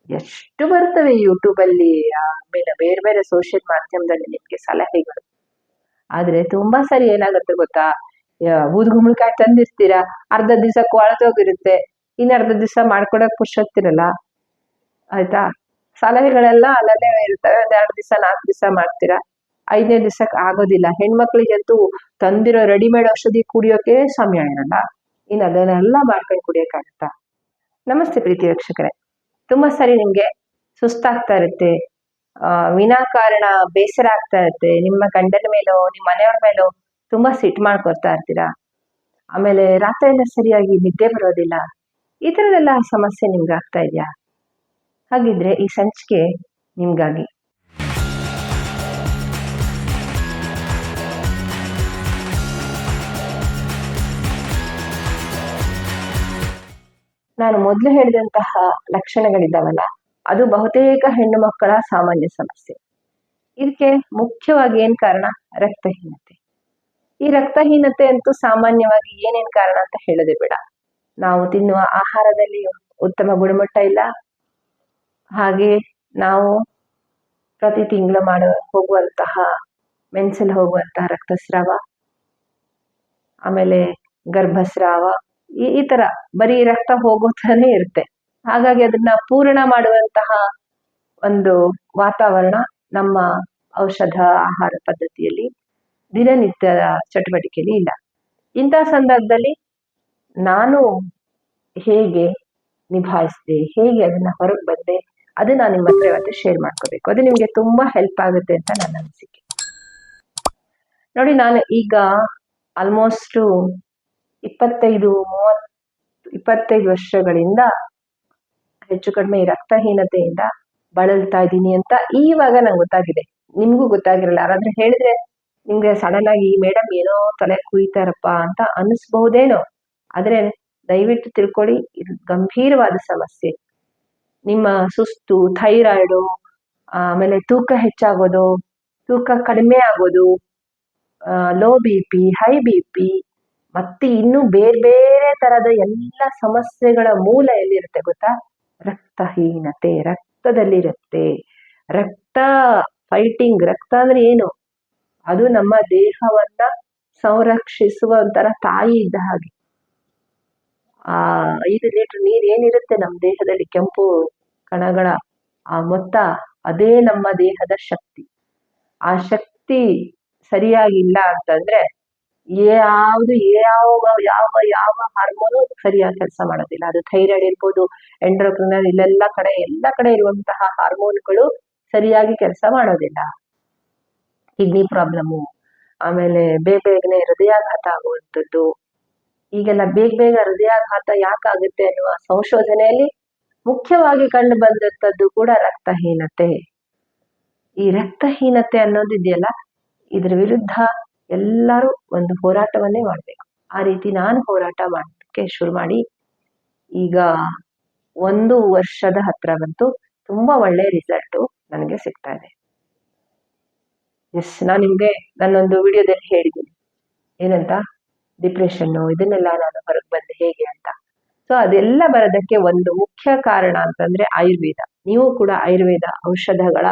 ಎಷ್ಟು ಬರ್ತವೆ ಯೂಟ್ಯೂಬ್ ಅಲ್ಲಿ, ಆಮೇಲೆ ಬೇರೆ ಬೇರೆ ಸೋಷಿಯಲ್ ಮಾಧ್ಯಮದಲ್ಲಿ ನಿಮ್ಗೆ ಸಲಹೆಗಳು. ಆದ್ರೆ ತುಂಬಾ ಸರಿ ಏನಾಗುತ್ತೆ ಗೊತ್ತಾ, ಊದ್ಗುಂಬಳಕಾಯಿ ತಂದಿರ್ತೀರಾ, ಅರ್ಧ ದಿವಸ ಕೊಳತೋಗಿರುತ್ತೆ, ಅರ್ಧ ದಿವಸ ಮಾಡ್ಕೊಡಕ್ ಪುರ್ಸೊತ್ತಿರಲ್ಲ. ಆಯ್ತಾ, ಸಲಹೆಗಳೆಲ್ಲ ಅಲ್ಲಲ್ಲೇ ಇರ್ತವೆ. ಒಂದ್ 2 ದಿವಸ 4 ದಿವಸ ಮಾಡ್ತೀರಾ, 5ನೇ ದಿವಸಕ್ಕೆ ಆಗೋದಿಲ್ಲ. ಹೆಣ್ಮಕ್ಳಿಗಂತೂ ತಂದಿರೋ ರೆಡಿಮೇಡ್ ಔಷಧಿ ಕುಡಿಯೋಕೆ ಸಮಯ ಇರಲ್ಲ, ಅದನ್ನೆಲ್ಲ ಮಾಡ್ಕೊಂಡು ಕುಡಿಯಕ್ಕಾಗತ್ತಾ? ನಮಸ್ತೆ ಪ್ರೀತಿ ವೀಕ್ಷಕರೇ. ತುಂಬಾ ಸರಿ ನಿಮ್ಗೆ ಸುಸ್ತಾಗ್ತಾ ಇರುತ್ತೆ, ವಿನಾಕಾರಣ ಬೇಸರ ಆಗ್ತಾ ಇರುತ್ತೆ, ನಿಮ್ಮ ಗಂಡನ ಮೇಲೋ ನಿಮ್ಮ ಮನೆಯವ್ರ ಮೇಲೋ ತುಂಬಾ ಸಿಟ್ಟು ಮಾಡ್ಕೊತಾ ಇರ್ತೀರಾ, ಆಮೇಲೆ ರಾತ್ರಿ ಎಲ್ಲ ಸರಿಯಾಗಿ ನಿದ್ದೆ ಬರೋದಿಲ್ಲ. ಈ ತರದೆಲ್ಲ ಸಮಸ್ಯೆ ನಿಮ್ಗೆ ಆಗ್ತಾ ಇದೆಯಾ? ಹಾಗಿದ್ರೆ ಈ ಸಂಚಿಕೆ ನಿಮ್ಗಾಗಿ. ನಾನು ಮೊದಲು ಹೇಳಿದಂತಹ ಲಕ್ಷಣಗಳಿದ್ದಾವಲ್ಲ, ಅದು ಬಹುತೇಕ ಹೆಣ್ಣು ಮಕ್ಕಳ ಸಾಮಾನ್ಯ ಸಮಸ್ಯೆ. ಇದಕ್ಕೆ ಮುಖ್ಯವಾಗಿ ಏನ್ ಕಾರಣ? ರಕ್ತಹೀನತೆ. ಈ ರಕ್ತಹೀನತೆ ಅಂತೂ ಸಾಮಾನ್ಯವಾಗಿ ಏನೇನ್ ಕಾರಣ ಅಂತ ಹೇಳೋದೇ ಬೇಡ. ನಾವು ತಿನ್ನುವ ಆಹಾರದಲ್ಲಿ ಉತ್ತಮ ಗುಣಮಟ್ಟ ಇಲ್ಲ, ಹಾಗೆ ನಾವು ಪ್ರತಿ ತಿಂಗಳು ಹೋಗುವಂತಹ ಮೆನ್ಸಲ್ಲಿ ಹೋಗುವಂತಹ ರಕ್ತಸ್ರಾವ, ಆಮೇಲೆ ಗರ್ಭಸ್ರಾವ, ಈ ತರ ಬರೀ ರಕ್ತ ಹೋಗೋತಾನೆ ಇರುತ್ತೆ. ಹಾಗಾಗಿ ಅದನ್ನ ಪೂರ್ಣ ಮಾಡುವಂತಹ ಒಂದು ವಾತಾವರಣ ನಮ್ಮ ಔಷಧ ಆಹಾರ ಪದ್ಧತಿಯಲ್ಲಿ, ದಿನನಿತ್ಯದ ಚಟುವಟಿಕೆಯಲ್ಲಿ ಇಲ್ಲ. ಇಂತಹ ಸಂದರ್ಭದಲ್ಲಿ ನಾನು ಹೇಗೆ ನಿಭಾಯಿಸಿದೆ, ಹೇಗೆ ಅದನ್ನ ಹೊರಗೆ ಬಂದೆ, ಅದನ್ನ ನಾನು ನಿಮ್ಮ ಹತ್ರ ಇವತ್ತು ಶೇರ್ ಮಾಡ್ಕೋಬೇಕು. ಅದು ನಿಮ್ಗೆ ತುಂಬಾ ಹೆಲ್ಪ್ ಆಗುತ್ತೆ ಅಂತ ನನ್ನ ಅನಿಸಿಕೆ. ನೋಡಿ, ನಾನು ಈಗ ಆಲ್ಮೋಸ್ಟ್ 25 ವರ್ಷಗಳಿಂದ ಹೆಚ್ಚು ಕಡಿಮೆ ರಕ್ತಹೀನತೆಯಿಂದ ಬಳಲ್ತಾ ಇದ್ದೀನಿ ಅಂತ ಈವಾಗ ನಂಗೆ ಗೊತ್ತಾಗಿದೆ. ನಿಮ್ಗೂ ಗೊತ್ತಾಗಿರಲ್ಲ. ಯಾರಾದ್ರೂ ಹೇಳಿದ್ರೆ ನಿಮ್ಗೆ ಸಡನ್ ಆಗಿ ಮೇಡಮ್ ಏನೋ ತಲೆ ಕುಯ್ತಾರಪ್ಪ ಅಂತ ಅನಿಸ್ಬಹುದೇನೋ, ಆದ್ರೆ ದಯವಿಟ್ಟು ತಿಳ್ಕೊಳ್ಳಿ, ಇದು ಗಂಭೀರವಾದ ಸಮಸ್ಯೆ. ನಿಮ್ಮ ಸುಸ್ತು, ಥೈರಾಯ್ಡು, ಆಮೇಲೆ ತೂಕ ಹೆಚ್ಚಾಗೋದು, ತೂಕ ಕಡಿಮೆ ಆಗೋದು, ಲೋ BP, ಹೈ BP, ಮತ್ತೆ ಇನ್ನು ಬೇರೆ ಬೇರೆ ತರದ ಎಲ್ಲ ಸಮಸ್ಯೆಗಳ ಮೂಲ ಎಲ್ಲಿರುತ್ತೆ ಗೊತ್ತಾ? ರಕ್ತಹೀನತೆ. ರಕ್ತದಲ್ಲಿರುತ್ತೆ. ರಕ್ತ ಫೈಟಿಂಗ್. ರಕ್ತ ಅಂದ್ರೆ ಏನು? ಅದು ನಮ್ಮ ದೇಹವನ್ನ ಸಂರಕ್ಷಿಸುವ ಒಂಥರ ತಾಯಿ ಇದ್ದ ಹಾಗೆ. 5 ಲೀಟರ್ ನೀರ್ ಏನಿರುತ್ತೆ ನಮ್ಮ ದೇಹದಲ್ಲಿ, ಕೆಂಪು ಕಣಗಳ ಆ ಮೊತ್ತ, ಅದೇ ನಮ್ಮ ದೇಹದ ಶಕ್ತಿ. ಆ ಶಕ್ತಿ ಸರಿಯಾಗಿಲ್ಲ ಅಂತಂದ್ರೆ ಯಾವ ಹಾರ್ಮೋನು ಸರಿಯಾಗಿ ಕೆಲಸ ಮಾಡೋದಿಲ್ಲ. ಅದು ಥೈರಾಯ್ಡ್ ಇರ್ಬೋದು, ಎಂಡ್ರೋಕ್ರಿನಲ್, ಎಲ್ಲ ಕಡೆ ಇರುವಂತಹ ಹಾರ್ಮೋನ್ಗಳು ಸರಿಯಾಗಿ ಕೆಲಸ ಮಾಡೋದಿಲ್ಲ. ಕಿಡ್ನಿ ಪ್ರಾಬ್ಲಮ್ಮು, ಆಮೇಲೆ ಬೇಗನೆ ಹೃದಯಾಘಾತ ಆಗುವಂಥದ್ದು. ಈಗೆಲ್ಲ ಬೇಗ ಹೃದಯಾಘಾತ ಯಾಕಾಗುತ್ತೆ ಅನ್ನುವ ಸಂಶೋಧನೆಯಲ್ಲಿ ಮುಖ್ಯವಾಗಿ ಕಂಡು ಬಂದಂಥದ್ದು ಕೂಡ ರಕ್ತಹೀನತೆ. ಈ ರಕ್ತಹೀನತೆ ಅನ್ನೋದಿದೆಯಲ್ಲ, ಇದ್ರ ವಿರುದ್ಧ ಎಲ್ಲರೂ ಒಂದು ಹೋರಾಟವನ್ನೇ ಮಾಡ್ಬೇಕು. ಆ ರೀತಿ ನಾನು ಹೋರಾಟ ಮಾಡೋಕ್ಕೆ ಶುರು ಮಾಡಿ ಈಗ 1 ವರ್ಷದ ಹತ್ರ ಬಂತು. ತುಂಬಾ ಒಳ್ಳೆ ರಿಸಲ್ಟ್ ನನಗೆ ಸಿಗ್ತಾ ಇದೆ. ನಾನು ನಿಮ್ಗೆ ನನ್ನೊಂದು ವಿಡಿಯೋದಲ್ಲಿ ಹೇಳಿದ್ದೀನಿ ಏನಂತ, ಡಿಪ್ರೆಷನ್ನು ಇದನ್ನೆಲ್ಲ ನಾನು ಹೊರಗೆ ಬಂದೆ ಹೇಗೆ ಅಂತ. ಸೊ ಅದೆಲ್ಲ ಬರೋದಕ್ಕೆ ಒಂದು ಮುಖ್ಯ ಕಾರಣ ಅಂತಂದ್ರೆ ಆಯುರ್ವೇದ. ನೀವು ಕೂಡ ಆಯುರ್ವೇದ ಔಷಧಗಳ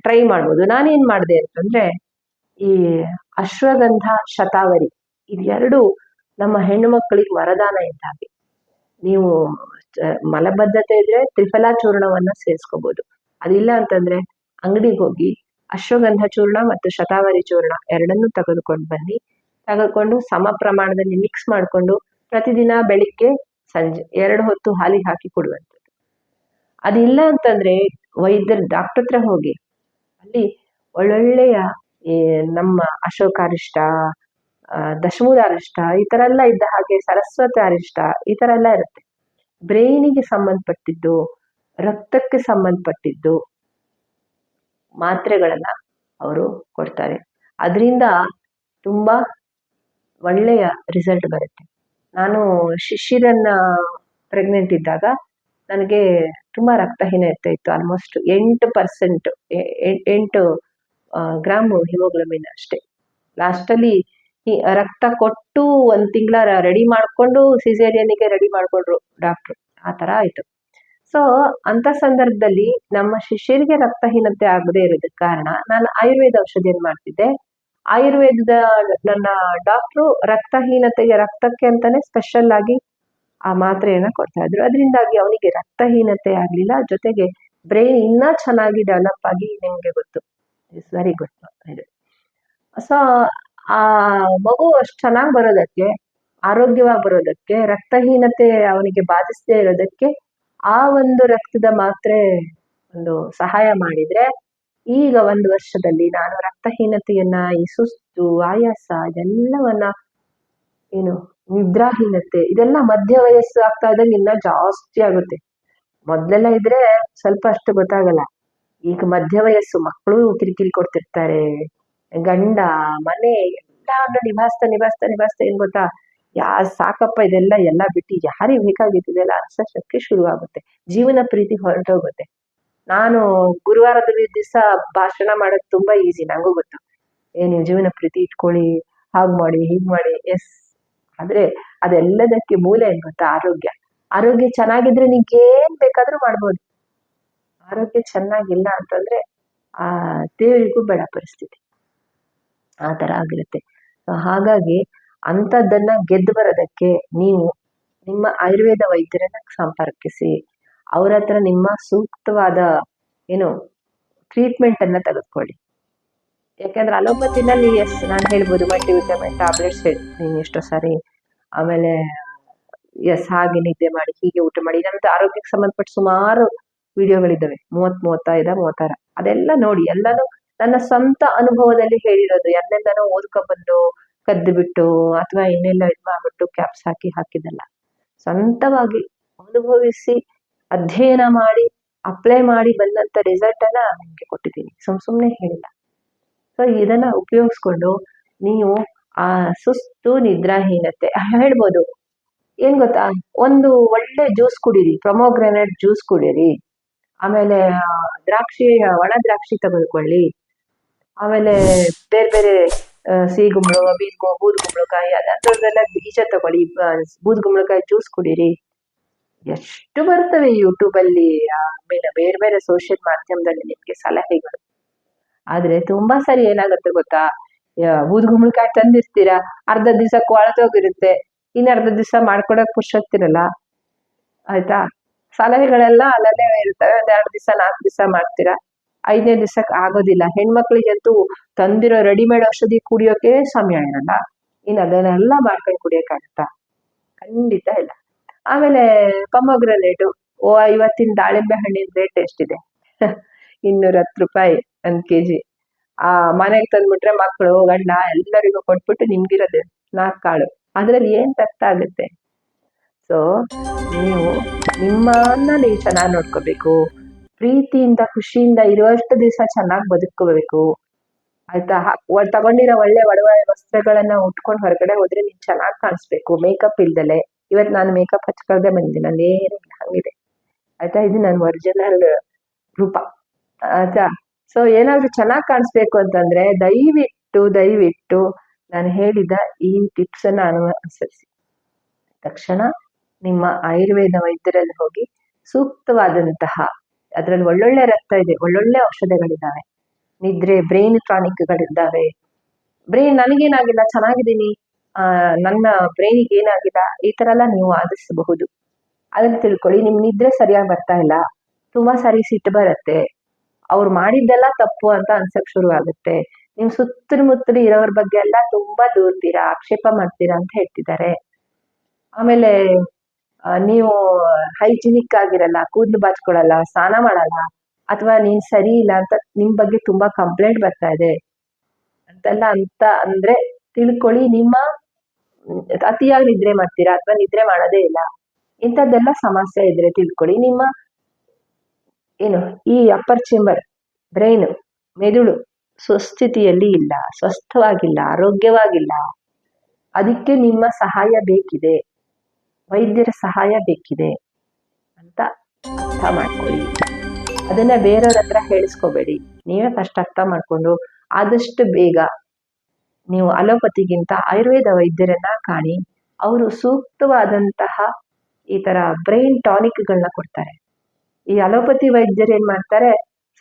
ಟ್ರೈ ಮಾಡ್ಬೋದು. ನಾನೇನ್ ಮಾಡಿದೆ ಅಂತಂದ್ರೆ, ಈ ಅಶ್ವಗಂಧ, ಶತಾವರಿ, ಇದೆರಡು ನಮ್ಮ ಹೆಣ್ಣು ಮಕ್ಕಳಿಗೆ ವರದಾನ ಇದ್ದ ಹಾಗೆ. ನೀವು ಮಲಬದ್ಧತೆ ಇದ್ರೆ ತ್ರಿಫಲಾ ಚೂರ್ಣವನ್ನ ಸೇರಿಸ್ಕೋಬಹುದು. ಅದಿಲ್ಲ ಅಂತಂದ್ರೆ ಅಂಗಡಿಗೆ ಹೋಗಿ ಅಶ್ವಗಂಧ ಚೂರ್ಣ ಮತ್ತು ಶತಾವರಿ ಚೂರ್ಣ ಎರಡನ್ನೂ ತೆಗೆದುಕೊಂಡು ಸಮ ಪ್ರಮಾಣದಲ್ಲಿ ಮಿಕ್ಸ್ ಮಾಡಿಕೊಂಡು ಪ್ರತಿದಿನ ಬೆಳಿಗ್ಗೆ ಸಂಜೆ 2 ಹೊತ್ತು ಹಾಲಿಗೆ ಹಾಕಿ ಕೊಡುವಂಥದ್ದು. ಅದಿಲ್ಲ ಅಂತಂದ್ರೆ ಡಾಕ್ಟರ್ ಹತ್ರ ಹೋಗಿ, ಅಲ್ಲಿ ಒಳ್ಳೊಳ್ಳೆಯ ನಮ್ಮ ಅಶೋಕಾರಿಷ್ಟ, ದಶಮೂಲಾರಿಷ್ಟ, ಈ ತರ ಎಲ್ಲ ಇದ್ದ ಹಾಗೆ ಸರಸ್ವತಿ ಅರಿಷ್ಟ, ಈ ತರ ಎಲ್ಲ ಇರುತ್ತೆ. ಬ್ರೈನಿಗೆ ಸಂಬಂಧಪಟ್ಟಿದ್ದು, ರಕ್ತಕ್ಕೆ ಸಂಬಂಧಪಟ್ಟಿದ್ದು ಮಾತ್ರೆಗಳನ್ನ ಅವರು ಕೊಡ್ತಾರೆ. ಅದರಿಂದ ತುಂಬಾ ಒಳ್ಳೆಯ ರಿಸಲ್ಟ್ ಬರುತ್ತೆ. ನಾನು ಶಿಶಿರನ್ನ ಪ್ರೆಗ್ನೆಂಟ್ ಇದ್ದಾಗ ನನಗೆ ತುಂಬಾ ರಕ್ತಹೀನತೆ ಇತ್ತು. ಆಲ್ಮೋಸ್ಟ್ 8 ಗ್ರಾಮ್ ಹಿಮೋಗ್ಲೋಬಿನ್ ಅಷ್ಟೇ. ಲಾಸ್ಟಲ್ಲಿ ರಕ್ತ ಕೊಟ್ಟು 1 ತಿಂಗಳ ರೆಡಿ ಮಾಡ್ಕೊಂಡು ಸಿಸೇರಿಯನ್ಗೆ ರೆಡಿ ಮಾಡ್ಕೊಂಡ್ರು ಡಾಕ್ಟ್ರು. ಆ ತರ ಆಯ್ತು. ಸೊ ಅಂತ ಸಂದರ್ಭದಲ್ಲಿ ನಮ್ಮ ಶಿಷ್ಯರಿಗೆ ರಕ್ತಹೀನತೆ ಆಗದೆ ಇರೋದಕ್ಕೆ ಕಾರಣ ನಾನು ಆಯುರ್ವೇದ ಔಷಧಿಯನ್ನು ಮಾಡ್ತಿದ್ದೆ. ಆಯುರ್ವೇದದ ನನ್ನ ಡಾಕ್ಟ್ರು ರಕ್ತಹೀನತೆಗೆ ರಕ್ತಕ್ಕೆ ಅಂತಾನೆ ಸ್ಪೆಷಲ್ ಆಗಿ ಆ ಮಾತ್ರೆಯನ್ನ ಕೊಡ್ತಾ ಇದ್ರು. ಅದರಿಂದಾಗಿ ಅವನಿಗೆ ರಕ್ತಹೀನತೆ ಆಗ್ಲಿಲ್ಲ, ಜೊತೆಗೆ ಬ್ರೈನ್ ಇನ್ನ ಚೆನ್ನಾಗಿ ಡೆವಲಪ್ ಆಗಿ, ನಿಮ್ಗೆ ಗೊತ್ತು, ಇಟ್ಸ್ ವೆರಿ ಗುಡ್ ಇದು. ಸೊ ಆ ಮಗು ಅಷ್ಟು ಚೆನ್ನಾಗಿ ಬರೋದಕ್ಕೆ, ಆರೋಗ್ಯವಾಗಿ ಬರೋದಕ್ಕೆ, ರಕ್ತಹೀನತೆ ಅವನಿಗೆ ಬಾಧಿಸದೇ ಇರೋದಕ್ಕೆ ಆ ಒಂದು ರಕ್ತದ ಮಾತ್ರೆ ಒಂದು ಸಹಾಯ ಮಾಡಿದ್ರೆ, ಈಗ 1 ವರ್ಷದಲ್ಲಿ ನಾನು ರಕ್ತಹೀನತೆಯನ್ನ, ಈ ಸುಸ್ತು, ಆಯಾಸ ಇದೆಲ್ಲವನ್ನ, ಏನು ನಿದ್ರಾಹೀನತೆ, ಇದೆಲ್ಲ ಮಧ್ಯ ವಯಸ್ಸು ಆಗ್ತಾ ಇದ್ದಂಗೆ ಇನ್ನ ಜಾಸ್ತಿ ಆಗುತ್ತೆ. ಮೊದ್ಲೆಲ್ಲ ಇದ್ರೆ ಸ್ವಲ್ಪ ಅಷ್ಟು ಗೊತ್ತಾಗಲ್ಲ. ಈಗ ಮಧ್ಯ ವಯಸ್ಸು ಮಕ್ಕಳು ಕಿರಿಕಿರಿ ಕೊಡ್ತಿರ್ತಾರೆ, ಗಂಡ ಮನೆ ಎಲ್ಲ ನಿಭಾಯಿಸ್ತಾ ನಿಭಾಯಿಸ್ತಾ ನಿಭಾಯಿಸ್ತಾ ಏನ್ ಗೊತ್ತಾ, ಸಾಕಪ್ಪ ಇದೆಲ್ಲ ಎಲ್ಲ ಬಿಟ್ಟು ಯಾರಿಗೆ ಬೇಕಾಗಿದ್ದೆಲ್ಲ ಅನ್ಸಕ್ಕೆ ಶುರು ಆಗುತ್ತೆ. ಜೀವನ ಪ್ರೀತಿ ಹೊರಟೋಗುತ್ತೆ. ನಾನು ಗುರುವಾರದ ದಿವಸ ಭಾಷಣ ಮಾಡೋದು ತುಂಬಾ ಈಸಿ, ನಂಗೂ ಗೊತ್ತು. ನೀವು ಜೀವನ ಪ್ರೀತಿ ಇಟ್ಕೊಳ್ಳಿ, ಹಾಗ್ ಮಾಡಿ ಹೀಗ್ ಮಾಡಿ, ಎಸ್. ಆದ್ರೆ ಅದೆಲ್ಲದಕ್ಕೆ ಮೂಲ ಏನ್ ಗೊತ್ತಾ, ಆರೋಗ್ಯ. ಆರೋಗ್ಯ ಚೆನ್ನಾಗಿದ್ರೆ ನೀವೇನ್ ಬೇಕಾದ್ರೂ ಮಾಡ್ಬೋದು. ಆರೋಗ್ಯ ಚೆನ್ನಾಗಿಲ್ಲ ಅಂತಂದ್ರೆ ಆ ದೇವರಿಗೂ ಬೇಡ ಪರಿಸ್ಥಿತಿ, ಆ ತರ ಆಗಿರುತ್ತೆ. ಹಾಗಾಗಿ ಅಂಥದ್ದನ್ನ ಗೆದ್ದು ಬರೋದಕ್ಕೆ ನೀವು ನಿಮ್ಮ ಆಯುರ್ವೇದ ವೈದ್ಯರನ್ನ ಸಂಪರ್ಕಿಸಿ, ಅವ್ರ ಹತ್ರ ನಿಮ್ಮ ಸೂಕ್ತವಾದ ಏನು ಟ್ರೀಟ್ಮೆಂಟ್ ಅನ್ನ ತೆಗೆದುಕೊಳ್ಳಿ. ಯಾಕಂದ್ರೆ ಅಲೋಪತಿನಲ್ಲಿ ಎಸ್ ನಾನು ಹೇಳ್ಬೋದು ಮಲ್ಟಿವಿಟಮಿನ್ ಟ್ಯಾಬ್ಲೆಟ್ಸ್ ಹೇಳ್ತೀನಿ ಎಷ್ಟೋ ಸಾರಿ, ಆಮೇಲೆ ಎಸ್ ಹಾಗೆ ನಿದ್ದೆ ಮಾಡಿ, ಹೀಗೆ ಊಟ ಮಾಡಿ. ನಮ್ದು ಆರೋಗ್ಯಕ್ಕೆ ಸಂಬಂಧಪಟ್ಟ ಸುಮಾರು ವಿಡಿಯೋಗಳಿದ್ದಾವೆ, 36 ಅದೆಲ್ಲ ನೋಡಿ. ಎಲ್ಲಾನು ನನ್ನ ಸ್ವಂತ ಅನುಭವದಲ್ಲಿ ಹೇಳಿರೋದು, ಎಲ್ಲೆಲ್ಲನೂ ಓದ್ಕೊಂಡ್ಬಂದು ಕದ್ದು ಬಿಟ್ಟು ಅಥವಾ ಇನ್ನೆಲ್ಲ ಇದು ಮಾಡ್ಬಿಟ್ಟು ಕ್ಯಾಪ್ಸ್ ಹಾಕಿದ್ದಲ್ಲ. ಸ್ವಂತವಾಗಿ ಅನುಭವಿಸಿ ಅಧ್ಯಯನ ಮಾಡಿ ಅಪ್ಲೈ ಮಾಡಿ ಬಂದಂತ ರಿಸಲ್ಟ್ ಅನ್ನ ನಿಮ್ಗೆ ಕೊಟ್ಟಿದ್ದೀನಿ, ಸುಮ್ನೆ ಹೇಳಿಲ್ಲ. ಸೊ ಇದನ್ನ ಉಪಯೋಗಿಸ್ಕೊಂಡು ನೀವು ಆ ಸುಸ್ತು, ನಿದ್ರಾಹೀನತೆ ಹೇಳ್ಬೋದು. ಏನ್ ಗೊತ್ತಾ, ಒಂದು ಒಳ್ಳೆ ಜ್ಯೂಸ್ ಕುಡೀರಿ, ಪ್ರೊಮೋಗ್ರೆನೇಟ್ ಜ್ಯೂಸ್ ಕುಡೀರಿ, ಆಮೇಲೆ ದ್ರಾಕ್ಷಿ, ಒಣ ದ್ರಾಕ್ಷಿ ತೆಗೆದುಕೊಳ್ಳಿ, ಆಮೇಲೆ ಬೇರೆ ಬೇರೆ ಸಿಗುಂಬಳು, ಬೂದ್ಗುಂಬಳಕಾಯಿ ಅದರದೆಲ್ಲ ಬೀಜ ತಗೊಳ್ಳಿ, ಬೂದ್ಗುಂಬಳಕಾಯಿ ಜ್ಯೂಸ್ ಕುಡೀರಿ. ಎಷ್ಟು ಬರ್ತವೆ ಯೂಟ್ಯೂಬ್ ಅಲ್ಲಿ, ಆಮೇಲೆ ಬೇರೆ ಬೇರೆ ಸೋಷಿಯಲ್ ಮಾಧ್ಯಮದಲ್ಲಿ ನಿಮ್ಗೆ ಸಲಹೆಗಳು. ಆದ್ರೆ ತುಂಬಾ ಸರಿ ಏನಾಗುತ್ತೆ ಗೊತ್ತಾ, ಬೂದ್ಗುಂಬಳಕಾಯಿ ತಂದಿರ್ತೀರಾ, ಅರ್ಧ ದಿವಸ ಕೊಳತೋಗಿರುತ್ತೆ, ಇನ್ನರ್ಧ ದಿವಸ ಮಾಡ್ಕೊಡಕ್ ಪುರ್ಸೊತ್ತಿರಲ್ಲ, ಆಯ್ತಾ. ಸಲಹೆಗಳೆಲ್ಲ ಅಲ್ಲಲ್ಲೇ ಇರ್ತವೆ. 2 ದಿವಸ 4 ದಿವಸ ಮಾಡ್ತೀರಾ, 5ನೇ ದಿವಸಕ್ಕೆ ಆಗೋದಿಲ್ಲ. ಹೆಣ್ಮಕ್ಳಿಗಂತೂ ತಂದಿರೋ ರೆಡಿಮೇಡ್ ಔಷಧಿ ಕುಡಿಯೋಕೆ ಸಮಯ ಇರಲ್ಲ, ಇನ್ನು ಅದನ್ನೆಲ್ಲ ಮಾಡ್ಕೊಂಡು ಕುಡಿಯಕ್ಕಾಗತ್ತಾ? ಖಂಡಿತ ಇಲ್ಲ. ಆಮೇಲೆ ಪೊಮೊಗ್ರನೇಟು, ಇವತ್ತಿನ ದಾಳಿಂಬೆ ಹಣ್ಣಿನ ರೇಟ್ ಎಷ್ಟಿದೆ? 210 ರೂಪಾಯಿ 1 kg. ಮನೆಗೆ ತಂದ್ಬಿಟ್ರೆ ಮಕ್ಕಳು, ಗಂಡ ಎಲ್ಲರಿಗೂ ಕೊಟ್ಬಿಟ್ಟು ನಿಮ್ಗಿರೋದು 4 ಕಾಳು, ಅದ್ರಲ್ಲಿ ಏನ್ ತರ್ಥ ಆಗುತ್ತೆ? ಸೊ ನೀವು ನಿಮ್ಮನ್ನ ನೀವು ಚೆನ್ನಾಗಿ ನೋಡ್ಕೋಬೇಕು, ಪ್ರೀತಿಯಿಂದ ಖುಷಿಯಿಂದ ಇರುವಷ್ಟು ದಿವಸ ಚೆನ್ನಾಗಿ ಬದುಕೋಬೇಕು, ಆಯ್ತಾ. ತಗೊಂಡಿರೋ ಒಳ್ಳೆ ಒಡವೆ ವಸ್ತ್ರಗಳನ್ನ ಉಟ್ಕೊಂಡು ಹೊರಗಡೆ ಹೋದ್ರೆ ನೀವ್ ಚೆನ್ನಾಗಿ ಕಾಣಿಸ್ಬೇಕು, ಮೇಕಪ್ ಇಲ್ದಲೆ. ಇವತ್ತು ನಾನು ಮೇಕಪ್ ಹಚ್ಕೊಳ್ದೆ ಬಂದಿದ್ದೀನಿ, ನಾನು ಏನಿಲ್ಲ, ಹಂಗಿದೆ, ಆಯ್ತಾ. ಇದು ನನ್ನ ಒರಿಜಿನಲ್ ರೂಪ, ಆಯ್ತಾ. ಸೊ ಏನಾದ್ರೂ ಚೆನ್ನಾಗಿ ಕಾಣಿಸ್ಬೇಕು ಅಂತಂದ್ರೆ ದಯವಿಟ್ಟು ನಾನು ಹೇಳಿದ ಈ ಟಿಪ್ಸ್ ಅನ್ನ ಅನುಸರಿಸಿ. ತಕ್ಷಣ ನಿಮ್ಮ ಆಯುರ್ವೇದ ವೈದ್ಯರಲ್ಲಿ ಹೋಗಿ ಸೂಕ್ತವಾದಂತಹ, ಅದ್ರಲ್ಲಿ ಒಳ್ಳೊಳ್ಳೆ ರಕ್ತ ಇದೆ, ಒಳ್ಳೊಳ್ಳೆ ಔಷಧಗಳಿದ್ದಾವೆ, ನಿದ್ರೆ, ಬ್ರೈನ್ ಟಾನಿಕ್ಗಳಿದ್ದಾವೆ. ಬ್ರೈನ್ ನನಗೇನಾಗಿಲ್ಲ, ಚೆನ್ನಾಗಿದ್ದೀನಿ, ನನ್ನ ಬ್ರೈನಿಗೆ ಏನಾಗಿಲ್ಲ, ಈ ತರ ಎಲ್ಲ ನೀವು ಆದಿಸಬಹುದು. ಅದನ್ನ ತಿಳ್ಕೊಳ್ಳಿ. ನಿಮ್ ನಿದ್ರೆ ಸರಿಯಾಗಿ ಬರ್ತಾ ಇಲ್ಲ, ತುಂಬಾ ಸಾರಿ ಸಿಟ್ಟು ಬರುತ್ತೆ, ಅವ್ರು ಮಾಡಿದ್ದೆಲ್ಲ ತಪ್ಪು ಅಂತ ಅನ್ಸಕ್ ಶುರು ಆಗುತ್ತೆ, ನಿಮ್ ಸುತ್ತಮುತ್ತಲು ಇರೋವ್ರ ಬಗ್ಗೆ ಎಲ್ಲ ತುಂಬಾ ದೂರ್ತೀರಾ, ಆಕ್ಷೇಪ ಮಾಡ್ತೀರಾ ಅಂತ ಹೇಳ್ತಿದ್ದಾರೆ. ಆಮೇಲೆ ನೀವು ಹೈಜಿನಿಕ್ ಆಗಿರಲ್ಲ, ಕೂದಲು ಬಾಚ್ಕೊಳಲ್ಲ, ಸ್ನಾನ ಮಾಡಲ್ಲ, ಅಥವಾ ನೀನ್ ಸರಿ ಇಲ್ಲ ಅಂತ ನಿಮ್ ಬಗ್ಗೆ ತುಂಬಾ ಕಂಪ್ಲೇಂಟ್ ಬರ್ತಾ ಇದೆ ಅಂತೆಲ್ಲ ಅಂದ್ರೆ ತಿಳ್ಕೊಳ್ಳಿ, ನಿಮ್ಮ ಅತಿಯಾಗಿ ನಿದ್ರೆ ಮಾಡ್ತೀರಾ ಅಥವಾ ನಿದ್ರೆ ಮಾಡೋದೇ ಇಲ್ಲ, ಇಂಥದ್ದೆಲ್ಲ ಸಮಸ್ಯೆ ಇದ್ರೆ ತಿಳ್ಕೊಳ್ಳಿ, ನಿಮ್ಮ ಏನು ಈ ಅಪ್ಪರ್ ಚೇಂಬರ್ ಬ್ರೈನ್, ಮೆದುಳು ಸ್ವಸ್ಥಿತಿಯಲ್ಲಿ ಇಲ್ಲ, ಸ್ವಸ್ಥವಾಗಿಲ್ಲ, ಆರೋಗ್ಯವಾಗಿಲ್ಲ. ಅದಕ್ಕೆ ನಿಮ್ಮ ಸಹಾಯ ಬೇಕಿದೆ, ವೈದ್ಯರ ಸಹಾಯ ಬೇಕಿದೆ ಅಂತ ಅರ್ಥ ಮಾಡ್ಕೊಳ್ಳಿ. ಅದನ್ನ ಬೇರೆಯವ್ರ ಹತ್ರ ಹೇಳಿಸ್ಕೋಬೇಡಿ, ನೀವೇ ಫಸ್ಟ್ ಅರ್ಥ ಮಾಡ್ಕೊಂಡು ಆದಷ್ಟು ಬೇಗ ನೀವು ಅಲೋಪತಿಗಿಂತ ಆಯುರ್ವೇದ ವೈದ್ಯರನ್ನ ಕಾಣಿ. ಅವರು ಸೂಕ್ತವಾದಂತಹ ಈ ತರ ಬ್ರೈನ್ ಟಾನಿಕ್ಗಳನ್ನ ಕೊಡ್ತಾರೆ. ಈ ಅಲೋಪತಿ ವೈದ್ಯರು ಏನ್ ಮಾಡ್ತಾರೆ,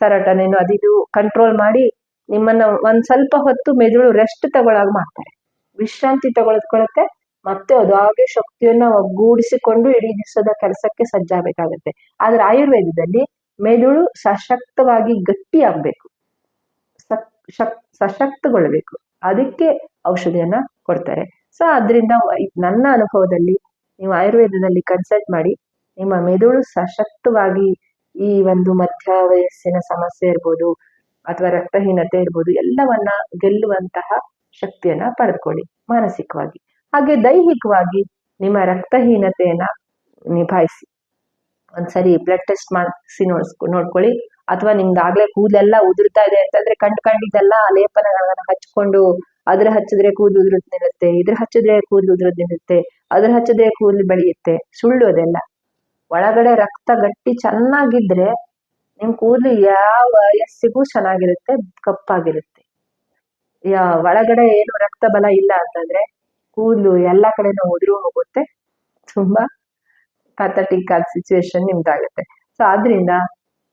ಸೆರೋಟೋನಿನ್ ಅದಿದು ಕಂಟ್ರೋಲ್ ಮಾಡಿ ನಿಮ್ಮನ್ನ ಒಂದ್ ಸ್ವಲ್ಪ ಹೊತ್ತು ಮೆದುಳು ರೆಸ್ಟ್ ತಗೊಳಾಗ ಮಾಡ್ತಾರೆ, ವಿಶ್ರಾಂತಿ ತಗೊಳ್ಕೊಳತ್ತೆ. ಮತ್ತೆ ಅದು ಹಾಗೆ ಶಕ್ತಿಯನ್ನ ಒಗ್ಗೂಡಿಸಿಕೊಂಡು ಇಡೀ ದಿವಸದ ಕೆಲಸಕ್ಕೆ ಸಜ್ಜಾಗಬೇಕಾಗತ್ತೆ. ಆದ್ರೆ ಆಯುರ್ವೇದದಲ್ಲಿ ಮೆದುಳು ಸಶಕ್ತವಾಗಿ ಗಟ್ಟಿ ಆಗ್ಬೇಕು, ಸಶಕ್ತಗೊಳ್ಬೇಕು, ಅದಕ್ಕೆ ಔಷಧಿಯನ್ನ ಕೊಡ್ತಾರೆ. ಸೊ ಅದರಿಂದ ನನ್ನ ಅನುಭವದಲ್ಲಿ ನೀವು ಆಯುರ್ವೇದದಲ್ಲಿ ಕನ್ಸಲ್ಟ್ ಮಾಡಿ ನಿಮ್ಮ ಮೆದುಳು ಸಶಕ್ತವಾಗಿ ಈ ಒಂದು ಮಧ್ಯ ವಯಸ್ಸಿನ ಸಮಸ್ಯೆ ಇರ್ಬೋದು ಅಥವಾ ರಕ್ತಹೀನತೆ ಇರ್ಬೋದು ಎಲ್ಲವನ್ನ ಗೆಲ್ಲುವಂತಹ ಶಕ್ತಿಯನ್ನ ಪಡೆದುಕೊಳ್ಳಿ ಮಾನಸಿಕವಾಗಿ. ಹಾಗೆ ದೈಹಿಕವಾಗಿ ನಿಮ್ಮ ರಕ್ತಹೀನತೆಯನ್ನ ನಿಭಾಯಿಸಿ. ಒಂದ್ಸರಿ ಬ್ಲಡ್ ಟೆಸ್ಟ್ ಮಾಡಿಸಿ ನೋಡ್ಕೊಳ್ಳಿ. ಅಥವಾ ನಿಮ್ಗಾಗ್ಲೇ ಕೂದಲೆಲ್ಲ ಉದುರ್ತಾ ಇದೆ ಅಂತಂದ್ರೆ ಕಂಡಿದ್ದೆಲ್ಲ ಲೇಪನಗಳನ್ನ ಹಚ್ಕೊಂಡು ಅದ್ರ ಹಚ್ಚಿದ್ರೆ ಕೂದಲು ಉದುರದ್ ನಿಲ್ಲುತ್ತೆ, ಇದ್ರ ಹಚ್ಚಿದ್ರೆ ಕೂದಲು ಉದುರದ್ ನಿಲ್ಲುತ್ತೆ, ಅದ್ರ ಹಚ್ಚಿದ್ರೆ ಕೂದಲು ಬೆಳೆಯುತ್ತೆ. ಸುಳ್ಳು ಅದೆಲ್ಲ. ಒಳಗಡೆ ರಕ್ತ ಗಟ್ಟಿ ಚೆನ್ನಾಗಿದ್ರೆ ನಿಮ್ ಕೂದಲು ಯಾವ ವಯಸ್ಸಿಗೂ ಚೆನ್ನಾಗಿರುತ್ತೆ, ಕಪ್ಪಾಗಿರುತ್ತೆ. ಒಳಗಡೆ ಏನು ರಕ್ತ ಬಲ ಇಲ್ಲ ಅಂತಂದ್ರೆ ಕೂದಲು ಎಲ್ಲಾ ಕಡೆನೂ ಉದುರು ಹೋಗುತ್ತೆ, ತುಂಬಾ ಪ್ಯಾಥಟಿಕ್ ಆದ ಸಿಚುವೇಶನ್ ನಿಮ್ದಾಗುತ್ತೆ. ಸೊ ಆದ್ರಿಂದ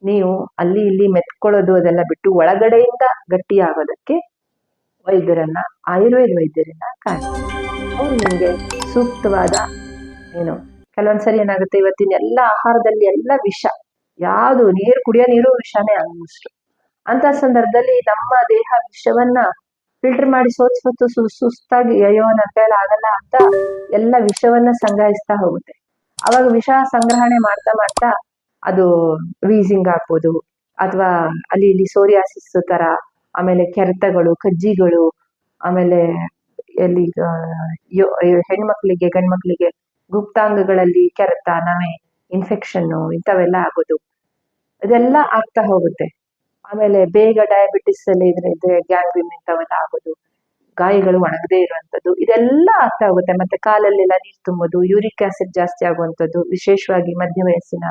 ನೀವು ಅಲ್ಲಿ ಇಲ್ಲಿ ಮೆತ್ಕೊಳ್ಳೋದು ಅದೆಲ್ಲ ಬಿಟ್ಟು ಒಳಗಡೆಯಿಂದ ಗಟ್ಟಿ ಆಗೋದಕ್ಕೆ ವೈದ್ಯರನ್ನ, ಆಯುರ್ವೇದ ವೈದ್ಯರನ್ನ ಕಾಣಿ. ಅವ್ರು ನಿಮ್ಗೆ ಸೂಕ್ತವಾದ ಏನು, ಕೆಲವೊಂದ್ಸರಿ ಏನಾಗುತ್ತೆ, ಇವತ್ತಿನ ಎಲ್ಲ ಆಹಾರದಲ್ಲಿ ಎಲ್ಲ ವಿಷ, ಯಾವುದು ಕುಡಿಯೋ ನೀರು ವಿಷಾನೇ ಆಲ್ಮೋಸ್ಟ್. ಅಂತ ಸಂದರ್ಭದಲ್ಲಿ ನಮ್ಮ ದೇಹ ವಿಷವನ್ನ ಫಿಲ್ಟರ್ ಮಾಡಿ ಸೋತ್ ಸುಸ್ತಾಗಿ ಅಯ್ಯೋ ನನ್ನ ಕೈಯಲ್ಲಿ ಆಗಲ್ಲ ಅಂತ ಎಲ್ಲ ವಿಷವನ್ನ ಸಂಗ್ರಹಿಸ್ತಾ ಹೋಗುತ್ತೆ. ಅವಾಗ ವಿಷ ಸಂಗ್ರಹಣೆ ಮಾಡ್ತಾ ಮಾಡ್ತಾ ಅದು ವೀಸಿಂಗ್ ಆಗ್ಬೋದು, ಅಥವಾ ಅಲ್ಲಿ ಇಲ್ಲಿ ಸೋರಿಯಾಸಿಸ್ ತರ, ಆಮೇಲೆ ಕೆರೆತಗಳು, ಕಜ್ಜಿಗಳು, ಆಮೇಲೆ ಎಲ್ಲಿ ಹೆಣ್ಮಕ್ಳಿಗೆ ಗಂಡ್ಮಕ್ಳಿಗೆ ಗುಪ್ತಾಂಗಗಳಲ್ಲಿ ಕೆರೆತ, ನವೆ, ಇನ್ಫೆಕ್ಷನ್ನು ಇಂಥವೆಲ್ಲ ಆಗೋದು, ಇದೆಲ್ಲ ಆಗ್ತಾ ಹೋಗುತ್ತೆ. ಆಮೇಲೆ ಬೇಗ ಡಯಾಬಿಟಿಸ್ ಅಲ್ಲಿ ಇದ್ರೆ ಗ್ಯಾಂಗ್ರೀನ್ ಇಂಥವೆಲ್ಲ ಆಗೋದು, ಗಾಯಗಳು ಒಣಗದೇ ಇರುವಂತದ್ದು, ಇದೆಲ್ಲ ಆಗ್ತಾ ಹೋಗುತ್ತೆ. ಮತ್ತೆ ಕಾಲಲ್ಲೆಲ್ಲ ನೀರು ತುಂಬೋದು, ಯೂರಿಕ್ ಆಸಿಡ್ ಜಾಸ್ತಿ ಆಗುವಂಥದ್ದು, ವಿಶೇಷವಾಗಿ ಮಧ್ಯ ವಯಸ್ಸಿನ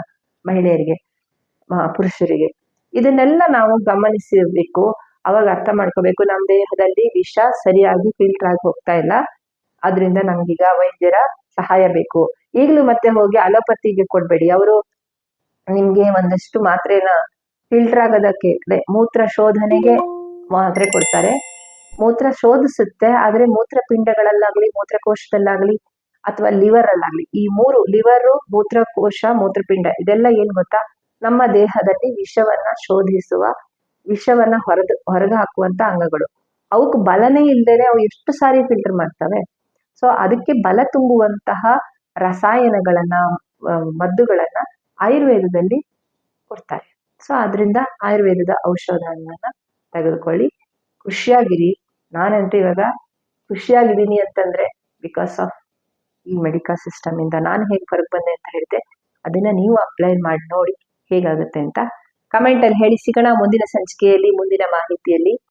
ಮಹಿಳೆಯರಿಗೆ, ಪುರುಷರಿಗೆ. ಇದನ್ನೆಲ್ಲ ನಾವು ಗಮನಿಸಬೇಕು. ಅವಾಗ ಅರ್ಥ ಮಾಡ್ಕೋಬೇಕು, ನಮ್ಮ ದೇಹದಲ್ಲಿ ವಿಷ ಸರಿಯಾಗಿ ಫಿಲ್ಟರ್ ಆಗಿ ಹೋಗ್ತಾ ಇಲ್ಲ, ಆದ್ರಿಂದ ನಮ್ಗೀಗ ವೈದ್ಯರ ಸಹಾಯ ಬೇಕು. ಈಗಲೂ ಮತ್ತೆ ಹೋಗಿ ಅಲೋಪತಿಗೆ ಕೊಡ್ಬೇಡಿ. ಅವರು ನಿಮ್ಗೆ ಒಂದಷ್ಟು ಮಾತ್ರೆನ ಫಿಲ್ಟರ್ ಆಗೋದಕ್ಕೆ, ಮೂತ್ರ ಶೋಧನೆಗೆ ಮಾತ್ರೆ ಕೊಡ್ತಾರೆ. ಮೂತ್ರ ಶೋಧಿಸುತ್ತೆ, ಆದ್ರೆ ಮೂತ್ರಪಿಂಡಗಳಲ್ಲಾಗ್ಲಿ, ಮೂತ್ರಕೋಶದಲ್ಲಾಗ್ಲಿ, ಅಥವಾ ಲಿವರ್ ಅಲ್ಲಾಗ್ಲಿ, ಈ ಮೂರು, ಲಿವರು, ಮೂತ್ರಕೋಶ, ಮೂತ್ರಪಿಂಡ, ಇದೆಲ್ಲ ಏನ್ ಗೊತ್ತಾ, ನಮ್ಮ ದೇಹದಲ್ಲಿ ವಿಷವನ್ನ ಶೋಧಿಸುವ, ವಿಷವನ್ನ ಹೊರಗೆ ಹಾಕುವಂತ ಅಂಗಗಳು. ಅವಕ್ಕೆ ಬಲನೇ ಇಲ್ದೇನೆ ಅವು ಎಷ್ಟು ಸಾರಿ ಫಿಲ್ಟರ್ ಮಾಡ್ತವೆ. ಸೊ ಅದಕ್ಕೆ ಬಲ ತುಂಬುವಂತಹ ರಸಾಯನಗಳನ್ನ, ಮದ್ದುಗಳನ್ನ ಆಯುರ್ವೇದದಲ್ಲಿ ಕೊಡ್ತಾರೆ. ಸೊ ಆದ್ರಿಂದ ಆಯುರ್ವೇದದ ಔಷಧಗಳನ್ನ ತೆಗೆದುಕೊಳ್ಳಿ, ಖುಷಿಯಾಗಿರಿ. ನಾನಂತೂ ಇವಾಗ ಖುಷಿಯಾಗಿದ್ದೀನಿ ಅಂತಂದ್ರೆ ಬಿಕಾಸ್ ಆಫ್ ಈ ಮೆಡಿಕಲ್ ಸಿಸ್ಟಮ್ ಇಂದ. ನಾನು ಹೇಗೆ ಹೊರಗೆ ಬಂದೆ ಅಂತ ಹೇಳಿದೆ, ಅದನ್ನ ನೀವು ಅಪ್ಲೈ ಮಾಡಿ ನೋಡಿ ಹೇಗಾಗುತ್ತೆ ಅಂತ ಕಮೆಂಟ್ ಅಲ್ಲಿ ಹೇಳಿ. ಸಿಗೋಣ ಮುಂದಿನ ಸಂಚಿಕೆಯಲ್ಲಿ, ಮುಂದಿನ ಮಾಹಿತಿಯಲ್ಲಿ.